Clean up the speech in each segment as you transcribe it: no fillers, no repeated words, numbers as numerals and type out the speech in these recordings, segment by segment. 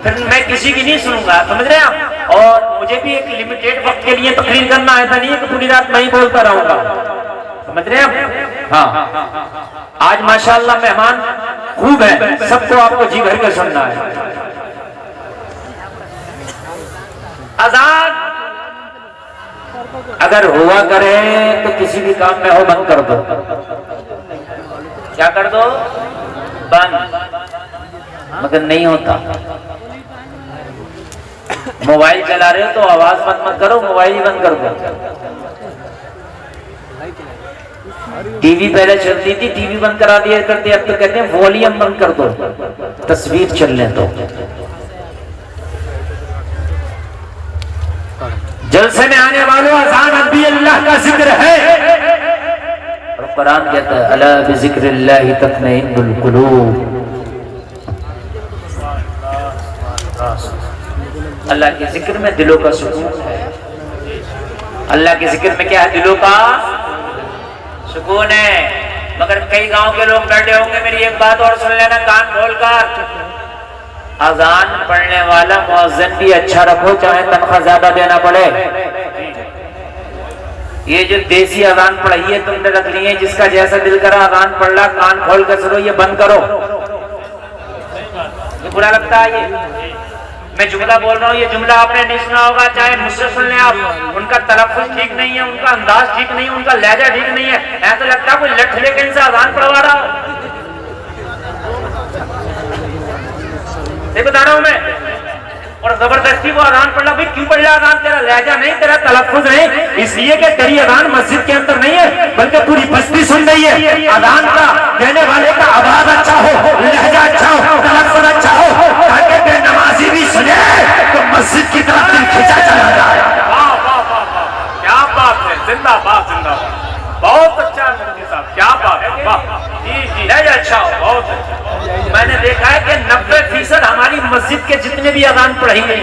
پھر میں کسی کی نہیں سنوں گا، سمجھ رہے ہیں آپ؟ اور مجھے بھی ایک لمیٹیڈ وقت کے لیے تقریر کرنا ایسا نہیں ہے کہ پوری رات میں ہی بولتا رہوں گا، سمجھ رہے ہیں آپ؟ ہاں آج ماشاءاللہ مہمان خوب ہے، سب کو آپ کو جی بھر کے سننا ہے۔ اذان اگر ہوا کرے تو کسی بھی کام میں ہو بند کر دو، کیا کر دو؟ بند، مگر نہیں ہوتا۔ موبائل چلا رہے ہو تو آواز مت کرو، موبائل ہی بند کر دو۔ ٹی وی پہلے چلتی تھی، ٹی وی بند کرا دیا کرتے، اب تو کہتے ہیں وولیم بند کر دو، تصویر چلنے دو۔ جلسے میں آنے والوں، اذان اب بھی اللہ کا ذکر ہے، اور قرآن کہتا ہے الا بذکر اللہ تطمئن القلوب۔ اللہ کے ذکر میں دلوں کا سکون ہے، اللہ کے ذکر میں کیا ہے؟ دلوں کا سکون ہے۔ مگر کئی گاؤں کے لوگ بیٹھے ہوں گے، میری ایک بات اور سن لینا کان کھول کر، اذان پڑھنے والا مؤذن بھی اچھا رکھو، چاہے تنخواہ زیادہ دینا پڑے۔ یہ جو دیسی اذان پڑھی ہے تم نے رکھ لی ہے، جس کا جیسا دل کرا اذان پڑھ رہا، کان کھول کر سنو، یہ بند کرو۔ یہ برا لگتا ہے؟ یہ میں جملہ بول رہا ہوں، یہ جملہ آپ نے نہیں سنا ہوگا، چاہے مجھ سے سن لیں آپ، ان کا تلفظ ٹھیک نہیں ہے، ان کا انداز ٹھیک نہیں ہے، ان کا لہجہ ٹھیک نہیں ہے، ایسا لگتا ہے کوئی لٹھ لے کے ان سے اذان پڑھوا رہا ہو۔ یہ بتا رہا ہوں میں، اور زبردستی وہ اذان پڑھنا، بھائی کیوں پڑھ رہا اذان؟ تیرا لہجہ نہیں، تیرا تلفظ نہیں، اس لیے کہ تیری اذان مسجد کے اندر نہیں ہے بلکہ پوری بستی سن رہی ہے۔ اذان کا دینے والے کا آواز اچھا ہو، لہجہ اچھا ہو، تلفظ اچھا ہو، تاکہ بے نمازی بھی سنے تو مسجد کی طرف دل کھینچا چلا جائے۔ واہ واہ واہ واہ، کیا بات ہے، زندہ باد زندہ باد، بہت اچھا مفتی صاحب، کیا بات ہے، واہ جی، لہجہ اچھا ہو، بہت اچھا۔ میں نے دیکھا ہے کہ 90% ہماری مسجد کے جتنے بھی اذان پڑھی گئی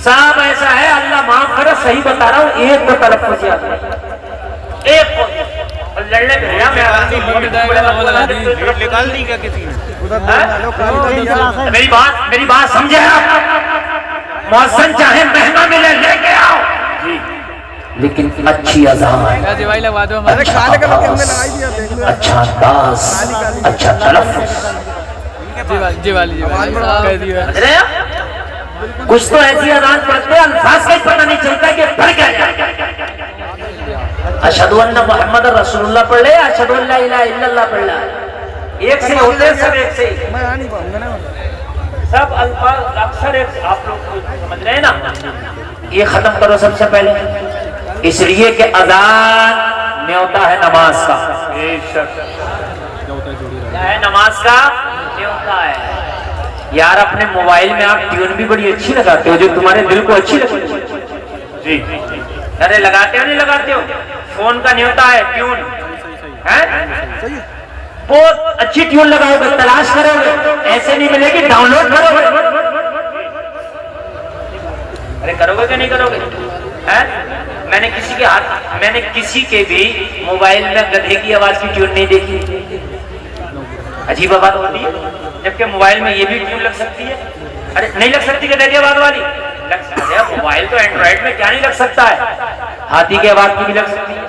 صاحب ایسا ہے، اللہ معاف کرے، صحیح بتا رہا ہوں، ایک کو تلفظ یاد نہیں، ایک کو، اور لڑنے پہ میں نکال دی کیا کسی نے؟ میری بات سمجھے آپ؟ مؤذن چاہے مہنگا ملے لے کے آؤ، لیکن اچھی اذان، اچھا انداز، اچھا تلفظ۔ کچھ تو ایسی اذان پڑھتے ہیں الفاظ کا ہی پتہ نہیں چلتا کہ پڑھ کیا جائے۔ اشہدو ان محمد رسول اللہ پڑھ لے، اشہدو ان لا الہ الا اللہ پڑھ لے، ایک سے ہوتے ہیں، سب ایک سے ہی، سب الفاظ اکثر ایک، آپ لوگ سمجھ رہے ہیں نا؟ یہ ختم کرو سب سے پہلے، اس لیے کہ اذان نیوتا ہے نماز کا، کیا ہے؟ نماز کا نیوتا ہے۔ یار اپنے موبائل میں آپ ٹیون بھی بڑی اچھی لگاتے ہو، جو تمہارے دل کو اچھی لگتی ہے، جی ارے لگاتے ہو نہیں لگاتے ہو؟ فون کا نیوتا ہے ٹیون، بہت اچھی ٹیون لگاؤ گے، تلاش کرو گے، ایسے نہیں ملے گی، ڈاؤن لوڈ کرو گے، ارے کرو گے کہ نہیں کرو گے؟ میں نے کسی کے بھی موبائل میں گدھے کی آواز کی ٹیون نہیں دیکھی، عجیب بات ہوتی ہے، جبکہ موبائل میں یہ بھی ٹیون لگ سکتی ہے۔ ارے نہیں لگ سکتی گدھے کی آواز والی؟ لگ سکتی ہے، موبائل تو اینڈرائیڈ میں کیا نہیں لگ سکتا ہے، ہاتھی کی آواز کی بھی لگ سکتی ہے،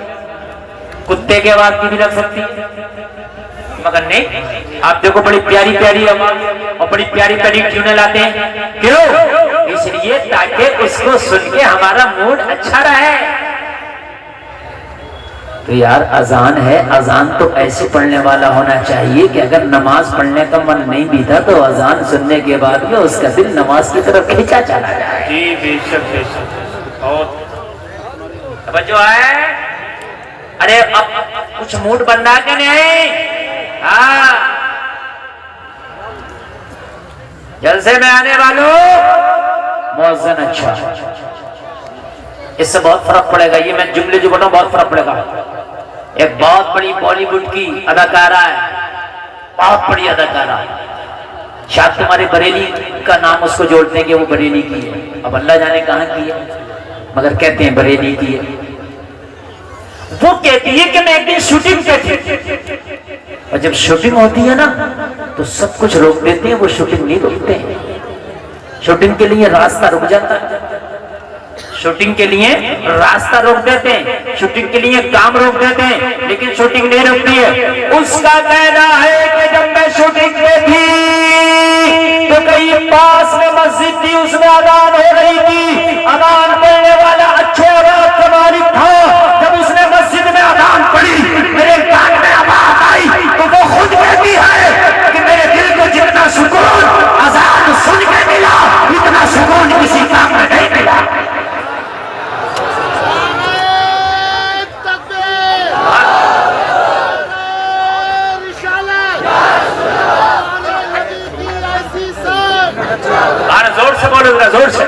کتے کی آواز کی بھی لگ سکتی ہے، مگر نہیں، آپ دیکھو بڑی پیاری پیاری آواز اور بڑی پیاری پیاری ٹیونیں لاتے ہیں، کیوں؟ اس لیے تاکہ اس کو سن کے ہمارا موڈ اچھا رہے۔ تو یار اذان ہے، اذان تو ایسے پڑھنے والا ہونا چاہیے کہ اگر نماز پڑھنے کا من نہیں بھی تھا تو اذان سننے کے بعد میں اس کا دل نماز کی طرف کھینچا چلا جائے۔ جی بے شک بے شک، بہت توجہ ہے؟ ارے اب کچھ موڈ بن رہا کہ نہیں؟ ہاں، جلسے میں آنے والوں مؤذن اچھا، اس سے بہت فرق پڑے گا، یہ میں جملے جو بتاؤں بہت فرق پڑے گا۔ ایک بہت بڑی بالی ووڈ کی اداکارہ ہے، بہت بڑی اداکارہ، شاید تمہارے بریلی کا نام اس کو جوڑتے ہیں کہ وہ بریلی کی ہے، اب اللہ جانے کہاں کی ہے، مگر کہتے ہیں بریلی کی ہے۔ وہ کہتی ہے کہ میں ایک دن شوٹنگ پہ تھی، اور جب شوٹنگ ہوتی ہے نا تو سب کچھ روک دیتے ہیں، وہ شوٹنگ نہیں روکتے ہیں۔ شوٹنگ کے لیے راستہ رک جاتا ہے، شوٹنگ کے لیے راستہ روک دیتے ہیں، شوٹنگ کے لیے کام روک دیتے ہیں، لیکن شوٹنگ نہیں رکتی ہے۔ اس کا کہنا ہے کہ جب میں شوٹنگ پہ تھی تو کہیں پاس میں مسجد تھی، اس میں اذان ہو رہی تھی، اذان پڑھنے والا اچھے آواز کا مالک تھا، جب اس نے مسجد میں اذان پڑھی میرے کان میں آواز آئی تو وہ خود کہتی ہے کہ میرے دل کو جتنا سکون اذان سن کے ملا اتنا سکون کسی کام میں نہیں ملا۔ زور سے بولو ذرا، زور سے۔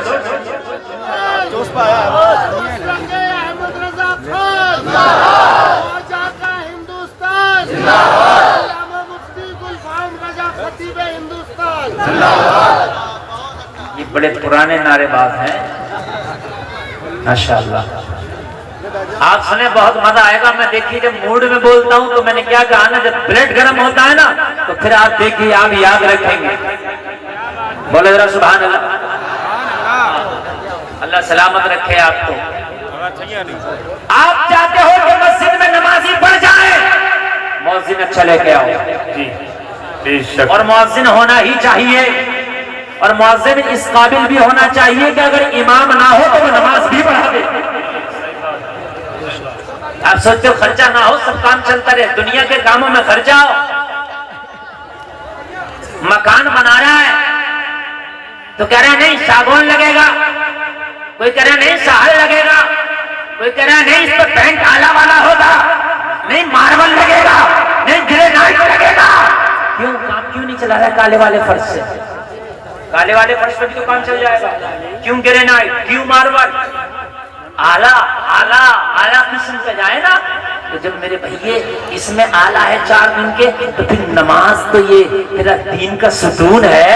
احمد رضا خان خواجہ کا ہندوستان، علامہ مفتی گلفام رضا خطیب ہندوستان۔ یہ بڑے پرانے نعرے باز ہیں ماشاءاللہ، آپ سنیں بہت مزہ آئے گا۔ میں دیکھیے جب موڈ میں بولتا ہوں تو میں نے کیا کہا نا، جب بلڈ گرم ہوتا ہے نا تو پھر آپ دیکھیے آپ یاد رکھیں گے۔ بولے ذرا سبحان اللہ۔ اللہ سلامت رکھے آپ کو۔ آپ چاہتے ہو کہ مسجد میں نمازی پڑھ جائیں، مؤذن اچھا لے کے آؤ جی بے شک، اور مؤذن ہونا ہی چاہیے، اور مؤذن اس قابل بھی ہونا چاہیے کہ اگر امام نہ ہو تو وہ نماز بھی پڑھا دے۔ آپ سوچتے ہو خرچہ نہ ہو، سب کام چلتا رہے، دنیا کے کاموں میں خرچہ ہو۔ مکان بنا رہا ہے تو کہہ رہا ہے نہیں ساگون لگے گا، کوئی کہہ رہا ہے نہیں سہل لگے گا، کوئی کہہ رہا ہے نہیں اس پر پینٹ آلہ والا ہوگا، نہیں ماربل لگے گا، نہیں گرینائٹ لگے گا۔ کیوں کام کیوں نہیں چلا رہا ہے کالے والے فرش سے؟ کالے والے فرش پہ بھی تو کام چل جائے گا۔ کیوں گرینائٹ، کیوں ماربل؟ اعلیٰ قسم پہ جائے نا تو جب میرے بھئیے اس میں اعلیٰ ہے 4 دن کے تو پھر نماز تو یہ تیرا دین کا ستون ہے،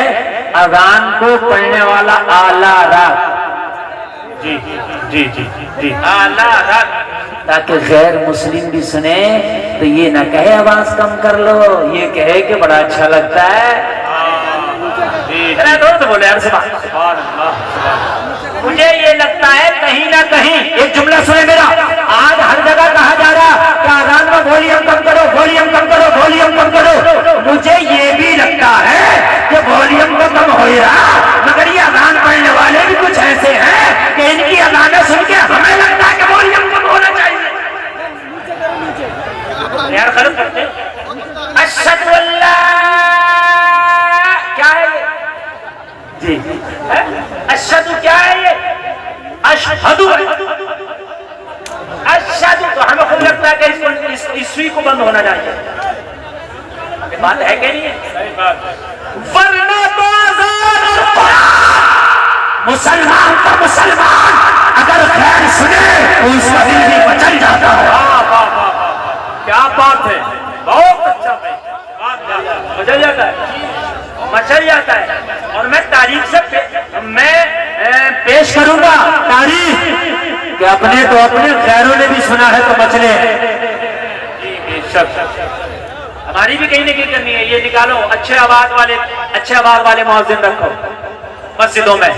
اذان کو پڑھنے والا اعلیٰ رکھ، جی جی جی جی اعلیٰ رکھ، تاکہ غیر مسلم بھی سنے تو یہ نہ کہے آواز کم کر لو، یہ کہے کہ بڑا اچھا لگتا ہے۔ دوست بولے یار سبحان اللہ۔ مجھے یہ لگتا ہے کہیں نہ کہیں، ایک جملہ سنے میرا، آج ہر جگہ کہا جا رہا کہ اذان میں وولیوم کم کرو، وولیوم کم کرو، وولیوم کم کرو۔ مجھے یہ بھی لگتا ہے کہ وولیوم تو کم ہو ہی رہا، مگر یہ اذان پڑھنے والے بھی کچھ ایسے ہیں کہ ان کی اذانیں سن کے ہمیں لگتا ہے کہ وولیوم کم ہونا چاہیے۔ یار غلط کرتے اشہد اللہ، کیا ہے یہ؟ جی اشہد کیا ہے یہ؟ اشہد تو ہمیں خود لگتا ہے کہ اس عیسوی کو بند ہونا چاہیے۔ یہ بات ہے کہ نہیں ہے؟ ورنہ تو اذان اور قرآن، مسلمان کا مسلمان اگر خیر سنے تو اس کا دل بھی مچل جاتا ہے۔ کیا بات ہے، بہت اچھا بھائی، مچل جاتا ہے، مچل جاتا ہے۔ اور میں تاریخ سے پیش کروں گا تاریخ کہ اپنے تو اپنے غیروں نے بھی سنا ہے تو مچلے ہیں۔ ہماری بھی کہیں نہ کہیں کرنی ہے، یہ نکالو اچھے آواز والے مؤذن رکھو مسجدوں میں۔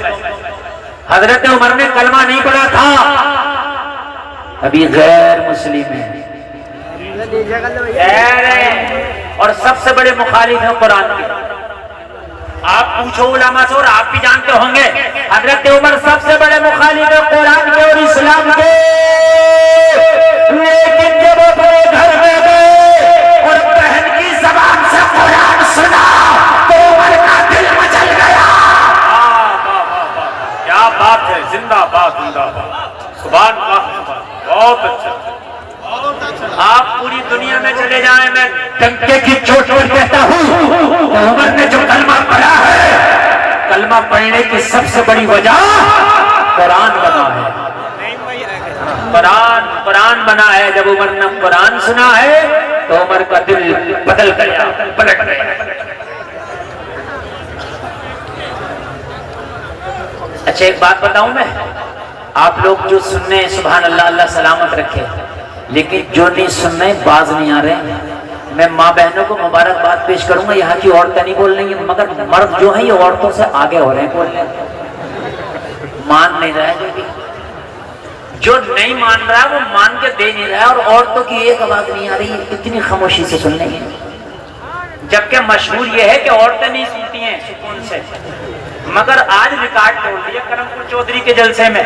حضرت عمر نے کلمہ نہیں پڑھا تھا، ابھی غیر مسلم ہیں اور سب سے بڑے مخالف ہیں قرآن کے۔ آپ پوچھو علماء سے، اور آپ بھی جانتے ہوں گے حضرت عمر سب سے بڑے مخالف ہیں قرآن کے اور اسلام کے، لیکن جب اپنے گھر میں گئے اور بہن کی زبان سے قرآن سنا تو عمر کا دل مچل گیا۔ کیا بات ہے، زندہ باد زندہ باد، سبحان اللہ، بہت اچھا۔ آپ پوری دنیا میں چلے جائیں، میں ڈنکے کی چوٹ پر کہتا ہوں کہ عمر نے جو کلمہ پڑھا ہے، کلمہ پڑھنے کی سب سے بڑی وجہ قرآن بنا ہے، قرآن بنا ہے۔ جب عمر نے قرآن سنا ہے تو عمر کا دل بدل گیا، پلٹ گیا۔ اچھا ایک بات بتاؤں میں، آپ لوگ جو سننے سبحان اللہ، اللہ سلامت رکھے، لیکن جو نہیں سننے باز نہیں آ رہے، میں ماں بہنوں کو مبارکباد پیش کروں گا، یہاں کی عورتیں نہیں بول رہی ہیں، مگر مرد جو ہیں یہ عورتوں سے آگے ہو رہے ہیں بولنے، مان نہیں رہا ہے جو نہیں مان رہا ہے وہ مان کے دے نہیں رہا ہے، اور عورتوں کی ایک آواز نہیں آ رہی ہے، اتنی خاموشی سے سن رہی ہیں، جبکہ مشہور یہ ہے کہ عورتیں نہیں سنتی ہیں سکون سے، مگر آج ریکارڈ توڑ دیا کرم پور چودھری کے جلسے میں،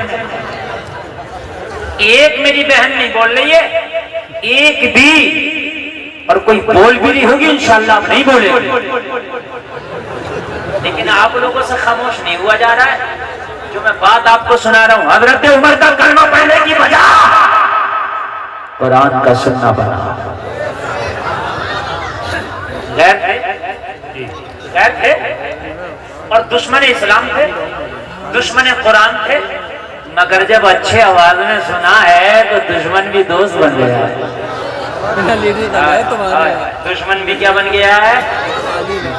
ایک میری بہن نہیں بول رہی ہے، ایک بھی، اور کوئی بول بھی نہیں ہوگی انشاءاللہ اب نہیں بولے، لیکن آپ لوگوں سے خاموش نہیں ہوا جا رہا ہے۔ جو میں بات آپ کو سنا رہا ہوں، حضرت عمر کا کلمہ پڑھنے کی وجہ قرآن کا سننا بنا، غیر تھے اور دشمن اسلام تھے، دشمن قرآن تھے، مگر جب اچھے آواز میں سنا ہے تو دشمن بھی دوست بن گیا ہے، دشمن بھی کیا بن گیا ہے؟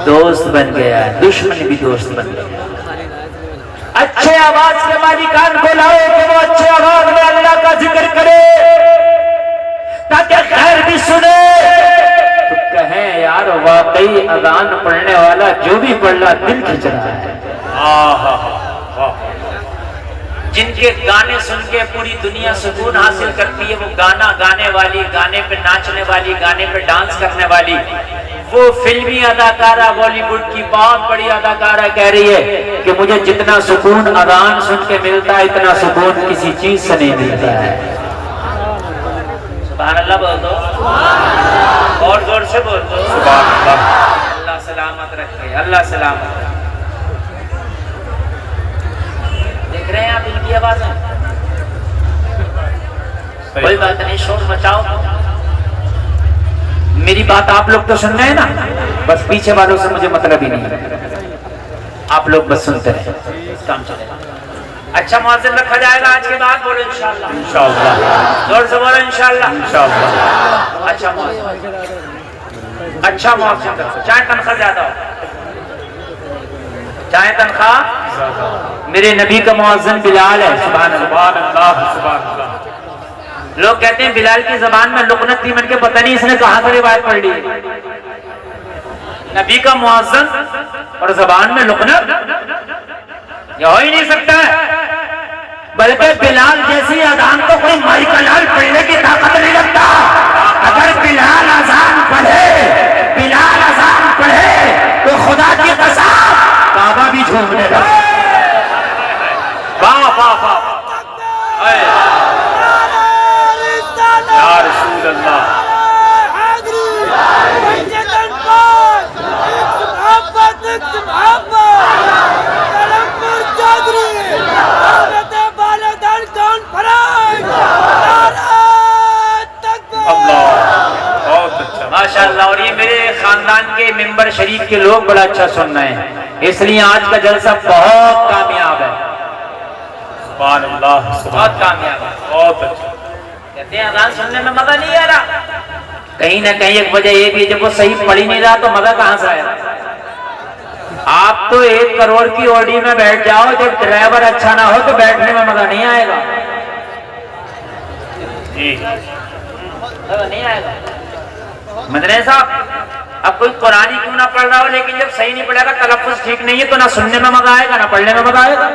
دوست بن گیا ہے، دشمن بھی دوست بن گیا ہے۔ اچھے آواز کے مالکان کو لاؤ کہ وہ اچھے آواز میں اللہ کا ذکر کرے تاکہ خیر بھی سنے، تو کہیں یار واقعی اذان پڑھنے والا جو بھی پڑھ رہا دل کھچ رہا ہے۔ جن کے گانے سن کے پوری دنیا سکون حاصل کرتی ہے، وہ گانا گانے والی، گانے پہ ناچنے والی، گانے پہ ڈانس کرنے والی، وہ فلمی اداکارہ بالی ووڈ کی بہت بڑی اداکارہ کہہ رہی ہے کہ مجھے جتنا سکون اذان سن کے ملتا ہے اتنا سکون کسی چیز سے نہیں ملتا ہے۔ سبحان اللہ بول دو، اور زور سے بول دو سبحان اللہ۔ اللہ سلامت رکھے، اللہ سلامت رکھے۔ دیکھ رہے ہیں آپ ان کی آوازیں، کوئی بات نہیں، شور مچاؤ، میری بات آپ لوگ تو سن رہے ہیں نا، بس پیچھے والوں سے مجھے مطلب ہی نہیں، آپ لوگ بس سنتے رہے، کام چلے گا۔ اچھا مؤذن رکھا جائے گا آج کے بعد، بولو انشاءاللہ، انشاءاللہ، زور سے بولو انشاءاللہ، انشاءاللہ۔ اچھا مؤذن، اچھا مؤذن رکھو، چاہے تنخواہ زیادہ ہو، چاہے تنخواہ، میرے نبی کا مؤذن بلال ہے، سبحان اللہ، سبحان اللہ۔ لوگ کہتے ہیں بلال کی زبان میں لقنت تھی، من کے پتہ نہیں اس نے کہاں سے روایت پڑھ لی ہے۔ نبی کا مؤذن اور زبان میں لقنت یہ ہو ہی نہیں سکتا ہے، بلکہ بلال جیسی اذان تو کوئی مائیکل لال پڑھنے کی طاقت نہیں رکھتا۔ اگر بلال اذان پڑھے، بلال اذان پڑھے تو خدا کی قسم کعبہ بھی جھومنے لگے۔ واہ واہ واہ، یا رسول اللہ، ماشاءاللہ۔ اور یہ میرے خاندان کے ممبر شریف کے لوگ بڑا اچھا سن رہے ہیں، اس لیے آج کا جلسہ بہت کامیاب ہے، سبحان اللہ، بہت کامیاب ہے، بہت اچھا۔ کہتے ہیں اذان سننے میں مزہ نہیں آ رہا، کہیں نہ کہیں ایک وجہ یہ بھی جب وہ صحیح پڑھ ہی نہیں رہا تو مزہ کہاں سے آئے؟ آپ تو 1 کروڑ کی اوڈی میں بیٹھ جاؤ، جب ڈرائیور اچھا نہ ہو تو بیٹھنے میں مزہ نہیں آئے گا، جی مزہ نہیں آئے گا۔ مدنی صاحب، اب کوئی قرآن ہی کیوں نہ پڑھ رہا ہو، لیکن جب صحیح نہیں پڑھے گا، تلفظ ٹھیک نہیں ہے تو نہ سننے میں مزہ آئے گا نہ پڑھنے میں مزہ آئے گا۔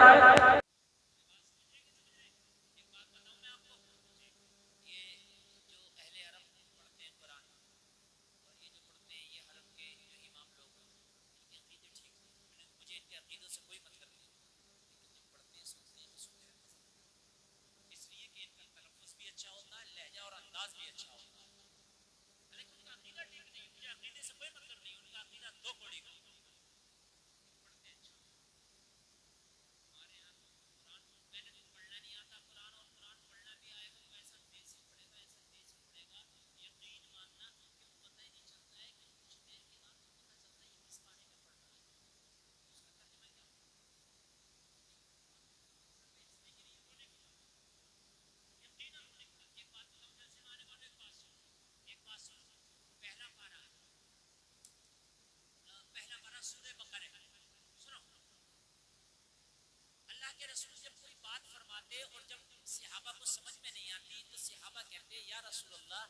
صحابہ کہتے یا رسول اللہ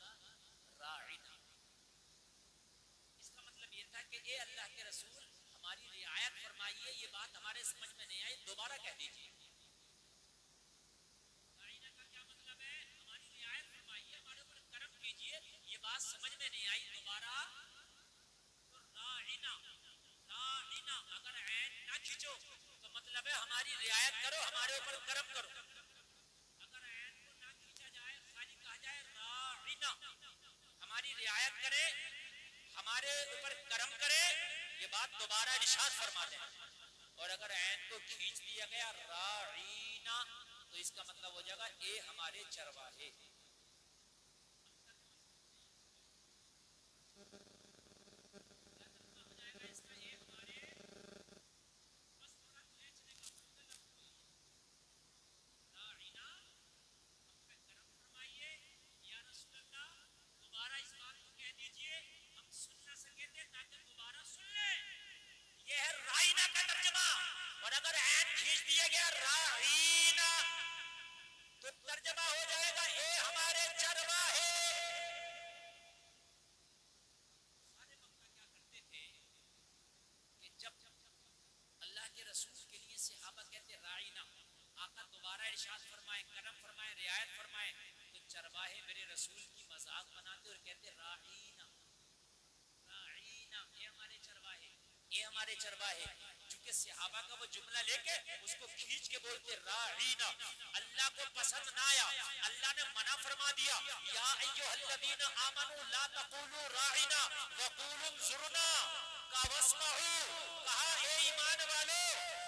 راعنا، کہ اے اللہ کے رسول ہماری رعایت فرمائیے، یہ بات ہمارے سمجھ میں نہیں آئی، دوبارہ کہہ دیجیے۔ رائنا کا کیا مطلب ہے؟ ہماری رعایت فرمائیے، ہمارے اوپر کرم کیجیے، یہ بات سمجھ میں نہیں آئی، دوبارہ۔ تو رائنا اگر عین نہ کھینچو تو مطلب ہے ہماری رعایت کرو، ہمارے اوپر کرم کرو۔ اگر عین کو نہ کھینچا جائے، خالی کہا جائے راعنا، ہماری رعایت کرے، ہمارے اوپر کرم کرے، یہ بات دوبارہ ارشاد فرما دیں۔ اور اگر عین کو کھینچ دیا گیا راعینا تو اس کا مطلب ہو جائے گا اے ہمارے چرواہے۔ یہ ہے رائنا کا ترجمہ۔ اور اگر عین کھینچ دیا گیا رائنا تو ترجمہ ہو جائے گا اے ہمارے چرواہے۔ سارے مکہ کیا کرتے تھے کہ جب اللہ کے رسول کے لیے صحابہ کہتے رائنا، آقا دوبارہ ارشاد فرمائے، کرم فرمائے، رعایت فرمائے، تو چرواہے میرے رسول کی مذاق بناتے اور کہتے رائنا، اے ہمارے چرواہے، اے ہمارے چرواہے۔ چونکہ صحابہ کا وہ جملہ لے کے اس کو کھینچ کے بولتے راعینا، اللہ کو پسند نہ آیا، اللہ نے منع فرما دیا، یا ایھا الذین آمنوا لا تقولوا راعینا وقولوا انظرنا، کہا واسمعوا، کہا اے ایمان والو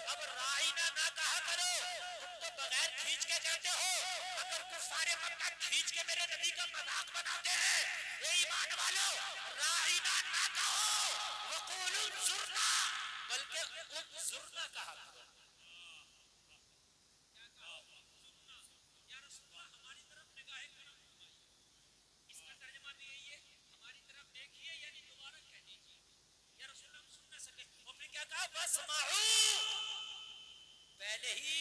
اب راعینا نہ کہا کرو، تم تو بغیر کھینچ کے کہتے ہو، اگر کفار مکہ کھینچ کے میرے نبی کا مذاق بناتے ہیں، اے ایمان والو راعینا نہ کہو، وقولوا انظرنا، بلکہ انظرنا کہا کرو۔ یا رسول اللہ ہماری طرف نگاہ کرم فرمائیے، اس کا ترجمہ بھی یہی ہے، ہماری طرف دیکھیے، یعنی دوبارہ کہہ دیجیے، یا رسول اللہ ہم سن نہ سکے۔ اور پھر کیا کہا؟ واسمعوا، پہلے ہی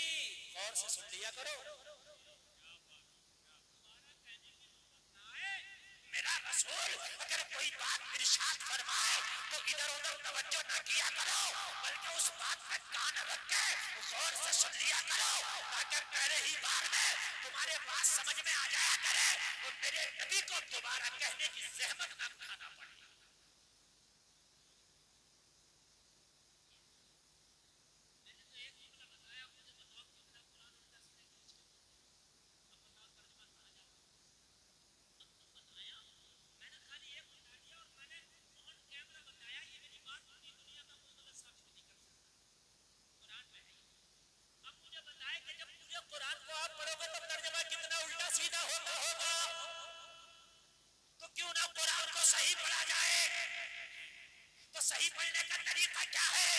غور سے سن لیا کرو۔ میرا رسول اگر کوئی بات ارشاد فرمائے تو ادھر ادھر توجہ نہ کیا کرو، بلکہ اس بات پہ کان رکھ کے غور سے سن لیا کرو، تاکہ پہلے ہی بار میں تمہارے بات سمجھ میں آ جایا کرے اور میرے نبی کو دوبارہ کہنے کی زحمت نہ اٹھانا پڑے۔ قرآن کو آپ پڑھو گے تو ترجمہ کتنا الٹا سیدھا ہوتا ہوگا، تو کیوں نہ قرآن کو صحیح پڑھا جائے۔ تو صحیح پڑھنے کا طریقہ کیا ہے؟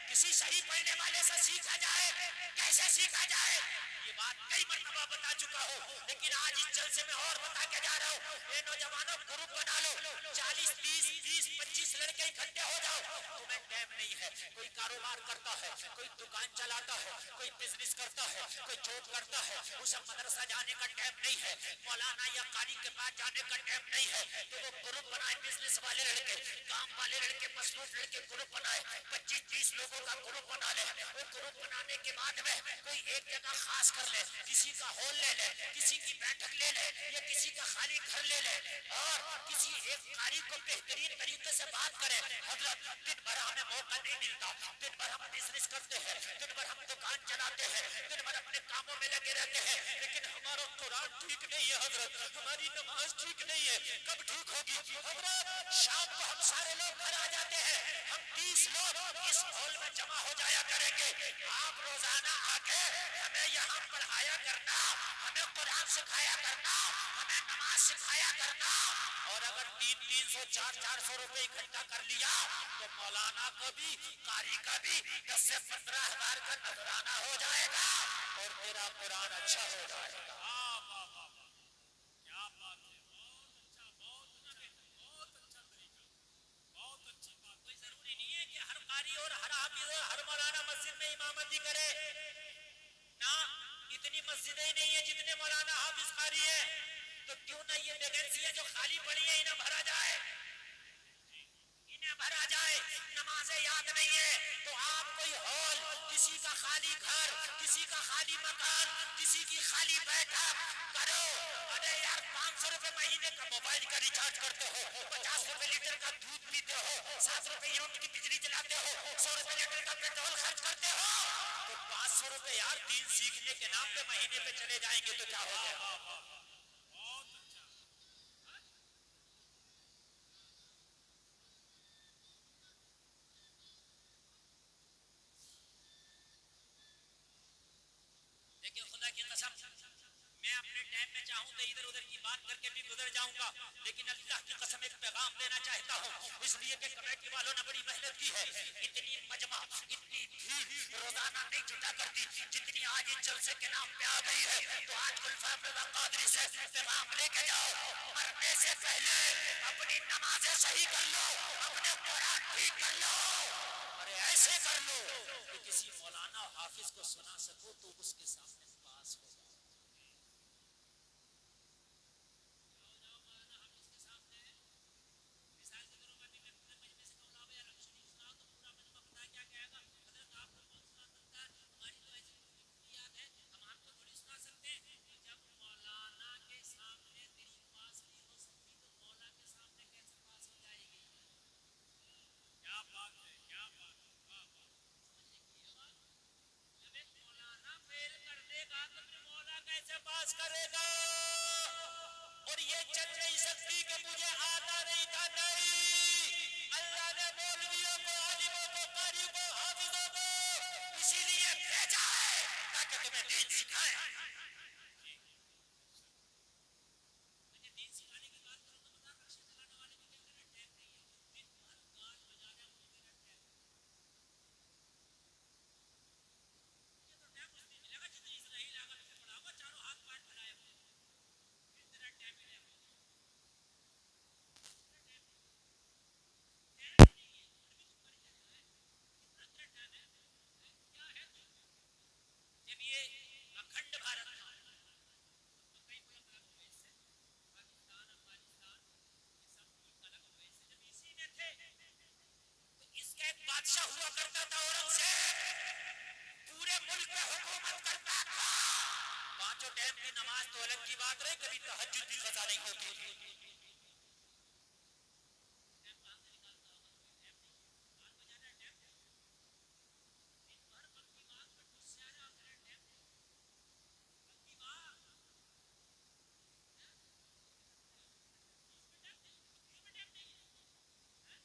کسی صحیح پڑھنے والے سے سیکھا جائے۔ کیسے سیکھا جائے؟ یہ بات کئی مرتبہ بتا چکا ہوں، لیکن آج اس جلسے میں اور بتا کے جا رہا ہوں۔ اے نوجوانوں گروپ بنا لو، 40 30 20 25 لڑکے اکٹھے ہو جاؤ۔ تمہیں ٹائم نہیں ہے، کوئی کاروبار کرتا ہے، کوئی دکان چلاتا ہے، کوئی بزنس کرتا ہے، کوئی جاب کرتا ہے، اسے مدرسہ جانے کا ٹائم نہیں ہے، مولانا یا قاری کے پاس جانے کا ٹائم نہیں ہے، تو وہ گروپ بنائے، بزنس والے لڑکے، کام والے لڑکے، مصروف لڑکے گروپ بنائے، 25 30 لوگوں کا گروپ بنا لے۔ وہ گروپ بنانے کے بعد میں کوئی ایک جگہ خاص کر لے، کسی کا ہال لے لے، کسی کی بیٹھک لے لے، یا کسی کا خالی گھر لے لے، اور کسی ایک قاری کو بہترین طریقے سے بات کرے۔ حضرت دن بھر ہمیں موقع نہیں ملتا، دن بھر ہم بزنس کرتے ہیں، دن بھر ہم دکان چلاتے ہیں، دن بھر اپنے کاموں میں لگے رہتے ہیں، لیکن ہمارا قرآن ٹھیک نہیں ہے حضرت، ہماری نماز ٹھیک نہیں ہے۔ کب ٹھیک ہوگی حضرت؟ شام کو ہم سارے لوگ گھر آ جاتے ہیں، ہم 30 لوگ اس ہال میں جمع ہو جایا کریں گے۔ آپ روزانہ آ کے ہمیں یہاں پڑھایا کرنا، ہمیں قرآن سکھایا کرنا، ہمیں نماز سکھایا کرنا۔ اور اگر 300 400 روپے اکٹھا کر لیا تو مولانا کو بھی، قاری کا بھی 10 سے 15 ہزار کا نذرانہ ہو جائے گا اور تیرا قرآن اچھا ہو جائے گا۔ کیا بات ہے، بہت اچھا، بہت اچھا، بہت اچھا طریقہ، بہت اچھی بات۔ کوئی ضروری نہیں ہے کہ ہر قاری اور ہر حافظ اور ہر مولانا مسجد میں امامتی کرے، نہ اتنی مسجدیں ہی نہیں ہیں جتنے مولانا حافظ قاری ہیں، تو کیوں نہ یہ ویکینسیاں جو خالی پڑی ہیں انہیں بھرا جائے، انہیں بھر آ جائے، نمازیں یاد نہیں ہے، تو آپ کوئی ہال، کسی کا خالی گھر، کسی کا خالی مکان، کسی کی خالی بیٹھک کرو. ارے یار 500 روپے مہینے کا موبائل کا ریچارج کرتے ہو، 50 روپے لیٹر کا دودھ پیتے ہو، 7 روپے یونٹ کی بجلی چلاتے ہو، 100 روپے لیٹر کا پیٹرول خرچ کرتے ہو، تو 500 روپے یار دین سیکھنے کے نام پہ مہینے پہ چلے جائیں گے تو کیا ہو گیا؟ لیکن خدا کی قسم میں اپنے ٹائم میں چاہوں تو ادھر ادھر کی بات کر کے بھی گزر جاؤں گا، لیکن اللہ کی قسم ایک پیغام دینا چاہتا ہوں، اس لیے کہ کمیٹی والوں نے بڑی محنت کی ہے. اتنی مجمع، اتنی بھیڑ روزانہ نہیں جٹا کرتی جتنی آج اس جلسے کے نام پہ آ گئی ہے. تو آج گلفام رضا قادری سے پیغام لے کے جاؤ، مرنے سے پہلے اپنی نمازیں صحیح کر لو، اپنے قرآن ٹھیک کر لو. ارے ایسے کر لو کہ کسی مولانا حافظ کو سنا سکو تو اس کے سامنے پاس ہو جاؤ. پاس کرے گا اور یہ چل نہیں سکتی کہ مجھے آتا نہیں تھا. نہیں، اللہ نے مولویوں کو، عالموں کو، قاریوں کو، حافظوں کو اسی لیے بھیجا ہے تاکہ تمہیں دین سکھائے. دین سکھانے کی بات کرو تو بتا، رکشے چلانے والے بھی کیا کریں، ٹائم نہیں ہے، دن بھر گاج بجانے میں میرا ٹائم. مجھے تو ٹائم اس نہیں ملے گا جتنی اسرائیل آگا تمہیں پڑھاؤ گا، چاروں ہاتھ پاٹ پھیلائے ہوئے. اتنا ٹائم ملے گا، اتنا ٹائم نہیں ہے. ابھی تو پڑھ کے آیا ہے، اتنا تیرا ٹائم ہے کیا ہے تو. جب یہ اکھنڈ بھارت تھا تو کئی ملک الگ ہوئے اس سے، پاکستان، افغانستان، یہ سب ملک الگ ہوئے اس سے. جب اسی میں تھے تو اس کا ایک بادشاہ ہوا کرتا تھا اورنگزیب، پورے ملک پہ حکومت کرتا تھا. 5 ٹائم کی نماز تو الگ کی بات رہی، کبھی تہجد بھی قضا نہیں ہوتی تھی. ٹائم کہاں سے نکالتا ہوگا، کوئی ٹائم نہیں ہے. بال بجانا ٹائم نہیں ہے، دن بھر بنکی بات پر ٹھس سے آ جاؤ، میرا ٹائم نہیں ہے. بنکی بات اس میں ٹائم نہیں ہے، بکریوں میں ٹائم نہیں ہے.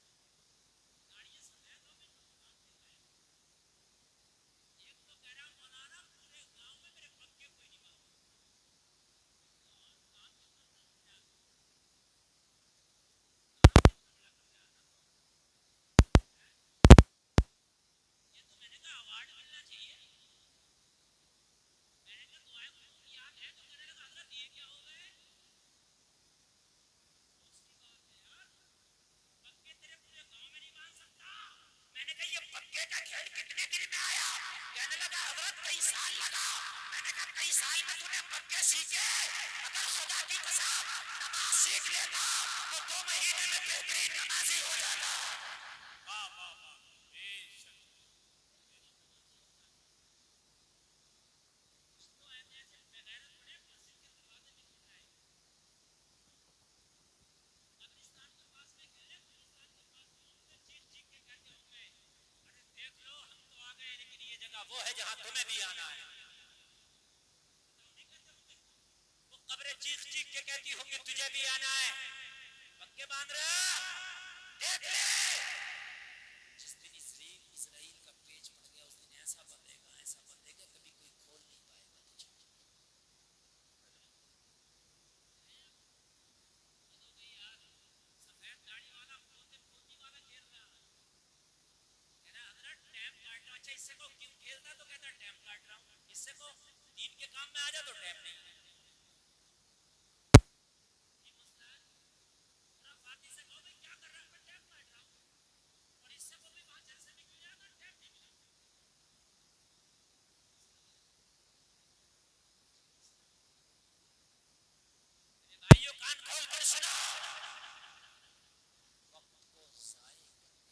گاڑیاں سفید ہو گئی تو دکان پہ گئے. ایک تو کہہ رہا مولانا پورے گاؤں میں میرے پنکھے کوئی نہیں بات. کام کتنا بڑا کر رہا ہے، کام کتنا بڑا کر رہا ہے. یہ تو میں نے کہا اوارڈ ملنا چاہیے. میں نے کہا دعائیں قبول یاد ہے تو کہنے لگا حضرت یہ کیا ہو گئے. افسوس کی بات ہے یار، پنکھے تیرے پورے گاؤں میں نہیں باندھ سکتا. میں نے کہا یہ پنکھے کا کھیل کتنے دن میں آیا. کہنے لگا حضرت کئی سال لگا. میں نے کہا کئی سال میں تم نے پنکھے سیکھے، اگر خدا کی قسم نماز سیکھ لیتا تو 2 مہینے میں بہترین نمازی ہو جاتا. واہ واہ واہ، بے شک. کچھ تو ایسے بغیرت پڑے مسجد کے دروازے بھی کھٹائے. قبرستان کے پاس میں گئے، قبرستان کے پاس میں ہوں گے، چیخ چیخ کے کہتے ہوں گے ارے دیکھ لو ہم تو آ گئے لیکن یہ جگہ وہ ہے جہاں تمہیں بھی آنا ہے. بتاؤ نہیں کہتے ہوں گے، وہ قبریں چیخ چیخ کے کہتی ہوں گی تجھے بھی آنا ہے. پکے باندھ رہے ہو؟ دیکھ لے جس دن اسرائیل کا پیج پڑ گیا اس دن ایسا بندے گا کبھی کوئی کھول نہیں پائے گا تجھے. حد ہو گئی یار. سفید داڑھی والا فوجی والا کھیل رہا ہے، کہہ رہا حضرت ٹائم کاٹ رہا. اچھا اس سے کو کیوں کھیلتا تو کہتا ٹائم کاٹ رہا ہوں. اس سے کو دین کے کام میں آ جا تو ٹائم نہیں ہے. یہ مسئلہ ہے. پورا فاتح سے کہو بھائی کیا کر رہا ہے، میں ٹائم کاٹ رہا ہوں. اور اس سے کو بھی وہاں جلسے میں کیوں جا کر ٹائم نہیں ملا. میرے بھائیوں کان کھول کر سنو، وقت کو ضائع کرنے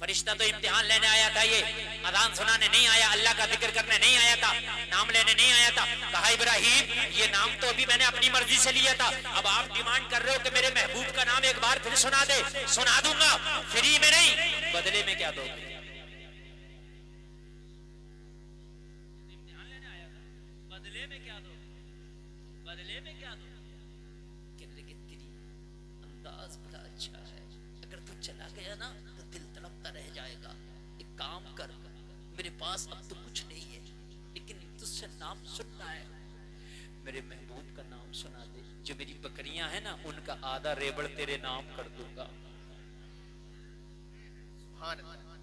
فرشتہ تو امتحان لینے آیا تھا، یہ اذان سنانے نہیں آیا، اللہ کا ذکر کرنے نہیں آیا تھا، نام لینے نہیں آیا تھا. کہا ابراہیم یہ نام تو ابھی میں نے اپنی مرضی سے لیا تھا، اب آپ ڈیمانڈ کر رہے ہو کہ میرے محبوب کا نام ایک بار پھر سنا دے. سنا دوں گا، فری میں نہیں. بدلے میں کیا دو گے؟ امتحان لینے آیا تھا، بدلے میں کیا دو؟ بدلے میں کیا دو؟ کہنے لگے تیری انداز بڑا اچھا ہے، اگر تو چلا گیا نا تو دل تڑپتا رہ جائے گا. ایک کام کر، میرے پاس اب تو کچھ نہیں ہے لیکن تجھ سے نام سننا ہے، میرے محبوب کا نام سنا دے. جو میری بکریاں ہیں نا ان کا آدھا ریبڑ تیرے نام کر دوں گا.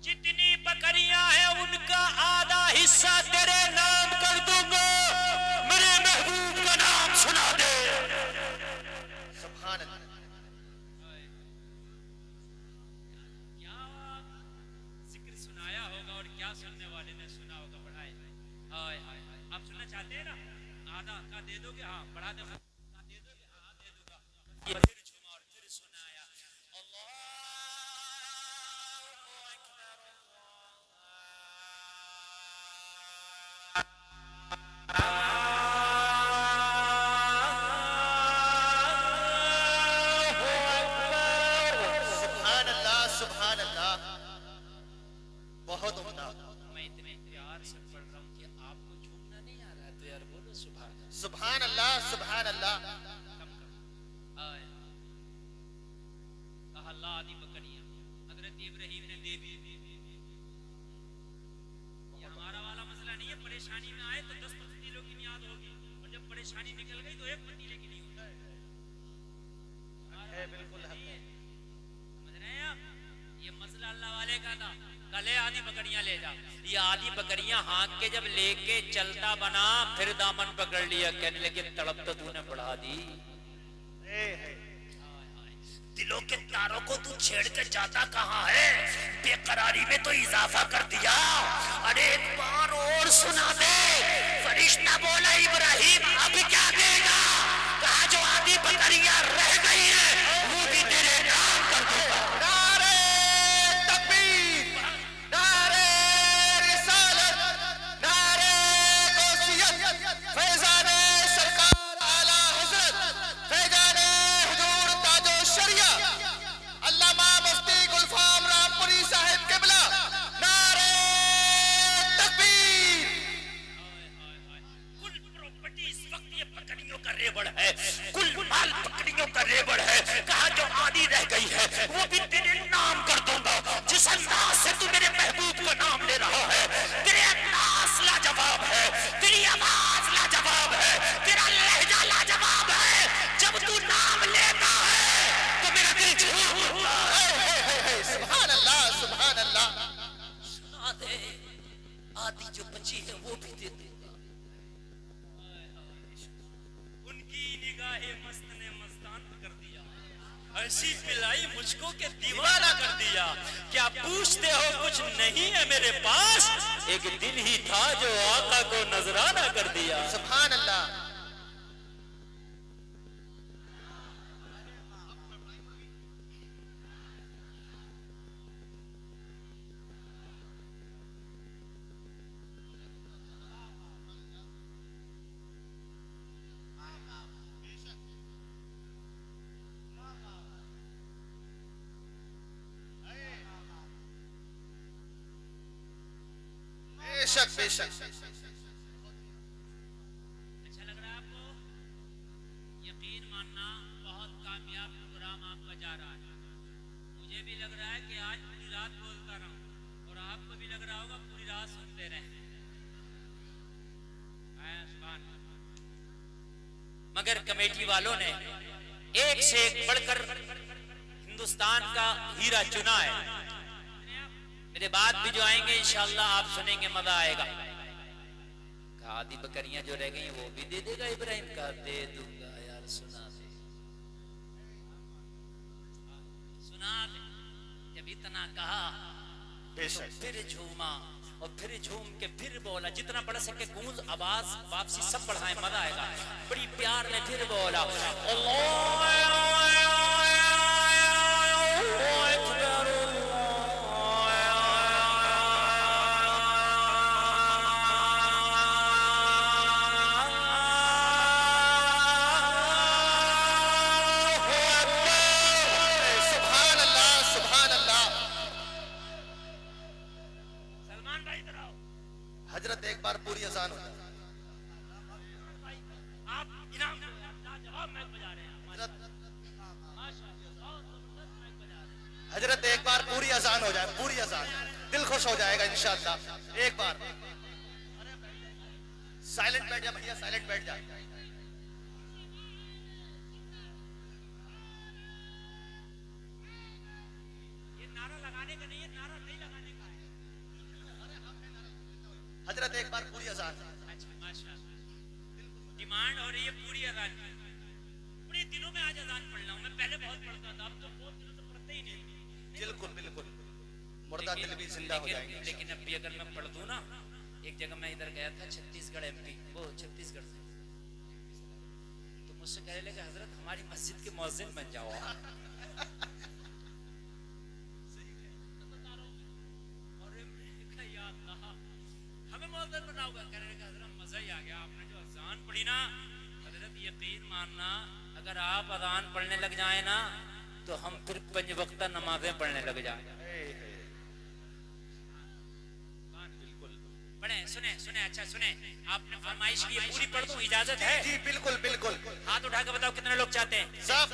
جتنی بکریاں ہیں ان کا آدھا حصہ تیرے نام کر دوں گا، میرے محبوب کا نام سنا دے. سبحان اللہ. کیا ذکر سنایا ہوگا اور کیا سننے والے نے سنا ہوگا. بڑھائے ہائے ہائے ہائے. آپ سننا چاہتے ہیں نا؟ آدھا کا دے دو گے؟ ہاں بڑھا دے. دے دو گے؟ ہاں دے دوں گا. پھر جھوما اور پھر سنایا. اللہ سبحان اللہ. سبحان اللہ. بہت عمدہ. میں اتنے پیار سے پڑھ رہا ہوں کہ آپ کو جھومنا نہیں آ رہا ہے تو یار بولو سبحان اللہ. سبحان اللہ. سبحان اللہ. کم کم آئے. کہا لا آدھی بکریاں. حضرت ابراہیم نے دے دی. یہ ہمارا والا مسئلہ نہیں ہے. پریشانی میں آئے تو 10 پتیلوں کی یاد ہوگی اور جب پریشانی نکل گئی تو ایک پتیلے کی نہیں ہوتا ہے. بالکل سمجھ رہے ہیں آپ؟ یہ مسئلہ اللہ والے کا تھا. کلے آدھی بکریاں لے جا. یہ آدھی بکریاں ہانک کے جب لے کے چلتا بنا پھر دامن پکڑ لیا. کہنے لگے تڑپ تو تو نے بڑھا دی. دلوں کے تاروں کو تو چھیڑ کے جاتا کہاں ہے؟ بے قراری میں تو اضافہ کر دیا. ارے ایک بار اور سنا دے. فرشتہ بولا ابراہیم اب کیا دے گا؟ کہا جو آدھی بکریاں رہ گئی ہیں وہ بھی تیرے نام کر دوں گا. نعرے تکبیر. نعرے رسالت. نعرے غوثیت. فیضان سرکار اعلی حضرت فیضان حضور تاج و شریعہ علامہ مفتی گلفام رامپوری صاحب قبلہ. نعرے تکبیر. کل پراپرٹی اس وقت یہ بکریوں کا ریبڑ ہے، کل مال بکریوں کا ریبڑ ہے. کہا جو آدھی رہ گئی ہے وہ بھی تیرے نام کر دوں گا. جس انداز سے تو میرے محبوب کا نام لے رہا ہے، تیرے انداز لاجواب ہے، تیری آواز لاجواب ہے، تیرا لہجہ لاجواب ہے. جب تو نام لیتا ہے تو میرا دل جھوم اٹھتا ہے. سبحان اللہ. سبحان اللہ. سنا دے. آدھی جو بچی ہے وہ بھی دے دے گا. ان کی نگاہ مست نے مستان کر دیا، ایسی پلائی مجھ کو کہ دیوانہ کر دیا. کیا پوچھتے ہو کچھ نہیں ہے میرے پاس؟ ایک دل ہی تھا جو آقا کو نذرانہ کر دیا. سبحان اللہ. بے شک بے شک. اچھا لگ رہا ہے آپ کو؟ یقین ماننا بہت کامیاب پروگرام آپ کا جا رہا ہے. مجھے بھی لگ رہا ہے کہ آج پوری رات بولتا رہا ہوں اور آپ کو بھی لگ رہا ہوگا پوری رات سنتے رہیں. مگر کمیٹی والوں نے ایک سے ایک بڑھ کر ہندوستان کا ہیرا چنا ہے. میرے بعد بھی جو آئیں گے انشاءاللہ آپ سنیں گے، مزہ آئے گا. کہا آدھی بکریاں جو رہ گئی وہ بھی دے دے گا ابراہیم. کا دے دوں گا یار. سنا دے. سنا دے. جب اتنا کہا بے شک. پھر جھوما اور پھر جھوم کے پھر بولا. جتنا بڑھ سکے گونج آواز واپسی سب بڑھائیں، مزہ آئے گا. بڑی پیار نے پھر بولا اللہ حضرت ایک بار پوری اذان ہو جائے آپ انعام جواب میں بجا رہے ہیں حضرت حضرت ایک بار پوری اذان ہو جائے پوری اذان دل خوش ہو جائے گا انشاءاللہ ایک بار سائلنٹ بیٹھ جا بھیا سائلنٹ بیٹھ جا یہ نعرہ لگانے کا نہیں ہے نعرہ نہیں لگانے کا ہے حضرت ایک بار پوری اذان اچھا ماشاءاللہ ڈیمانڈ ہو رہی ہے پوری اذان کی پورے دنوں میں آج اذان پڑھ رہا ہوں میں پہلے بہت پڑھتا تھا اب تو بہت دنوں سے پڑھتے ہی نہیں بالکل بالکل مردہ دل بھی زندہ ہو جائیں گے لیکن اب بھی اگر میں پڑھ دوں نا ایک جگہ میں ادھر گیا تھا چھتیس گڑھ ایم پی وہ چھتیس گڑھ سے تو مجھ سے کہنے لگے حضرت ہماری مسجد کے مؤذن بن جاؤ اور یا اللہ ہمیں مؤذن بناؤ گا کہنے لگے حضرت مزہ ہی آ گیا آپ نے جو اذان پڑھی نا حضرت یقین ماننا اگر آپ اذان پڑھنے لگ جائیں نا تو ہم پھر 5 وقتہ نمازیں پڑھنے لگ جائیں پڑھیں سنیں اچھا سنیں آپ نے فرمائش کی پوری پڑھ دوں اجازت ہے جی بالکل بالکل ہاتھ اٹھا کے بتاؤ کتنے لوگ چاہتے ہیں صاحب